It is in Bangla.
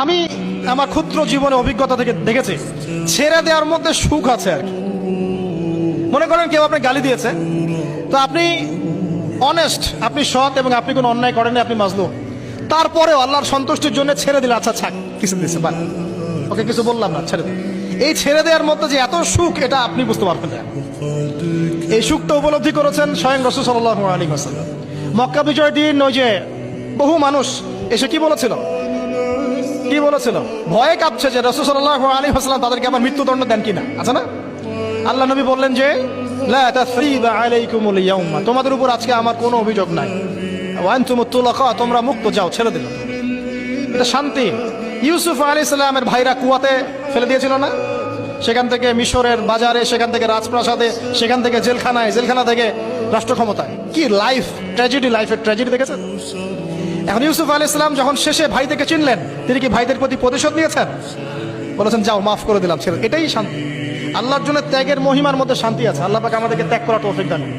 আমি আমার ক্ষুদ্র জীবনে অভিজ্ঞতা থেকে দেখেছি ছেড়ে দেওয়ার মধ্যে সুখ আছে আর কি। মনে করেন কেউ আপনি গালি দিয়েছে, তো আপনি অনেস্ট, আপনি সৎ এবং আপনি কোনো অন্যায় করেননি, আপনি মাজলুম, তারপরেও আল্লাহর সন্তুষ্টির জন্য ছেড়ে দিলে, আচ্ছা ছাক, কিছু দিচ্ছে বান, ওকে কিছু বললাম না, ছেড়ে দিন। এই ছেড়ে দেওয়ার মধ্যে যে এত সুখ, এটা আপনি বুঝতে পারবেন না। এই সুখটা উপলব্ধি করেছেন স্বয়ং রাসূল সাল্লাল্লাহু আলাইহি ওয়াসাল্লাম। মক্কা বিজয়ের দিন ওই যে বহু মানুষ এসে কি বলেছিল, ভয়ে কাঁপছে যে রাসূল সাল্লাল্লাহু আলাইহি ওয়াসাল্লাম তাদেরকে আবার মৃত্যুদণ্ড দেন কিনা, আছে না? আল্লাহ নবী বললেন যে লা তাসরিবা আলাইকুমুল ইয়াউমা, তোমাদের উপর আজকে আমার কোনো অভিযোগ নাই, ওয়া আনতুমুত তুলাকা, তোমরা মুক্ত, যাও, ছেড়ে দিলাম। এটা শান্তি। ইউসুফ আলাইহিস সালামের ভাইরা কুয়াতে ফেলে দিয়েছিল না, সেখান থেকে মিশরের বাজারে, সেখান থেকে রাজপ্রাসাদে, সেখান থেকে জেলখানায়, জেলখানা থেকে রাষ্ট্র ক্ষমতায়। কি লাইফ ট্র্যাজেডি, লাইফের ট্র্যাজেডি দেখেছেন? এখন ইউসুফ আলাইহিস সালাম যখন শেষে ভাইদেরকে চিনলেন, তিনি কি ভাইদের প্রতি প্রতিশোধ নিয়েছেন? বলেছেন যাও, মাফ করে দিলাম, ছেড়ে। এটাই শান্তি। আল্লাহর জন্য ত্যাগের মহিমার মধ্যে শান্তি আছে। আল্লাহ পাক আমাদেরকে ত্যাগ করার তৌফিক দান করুন।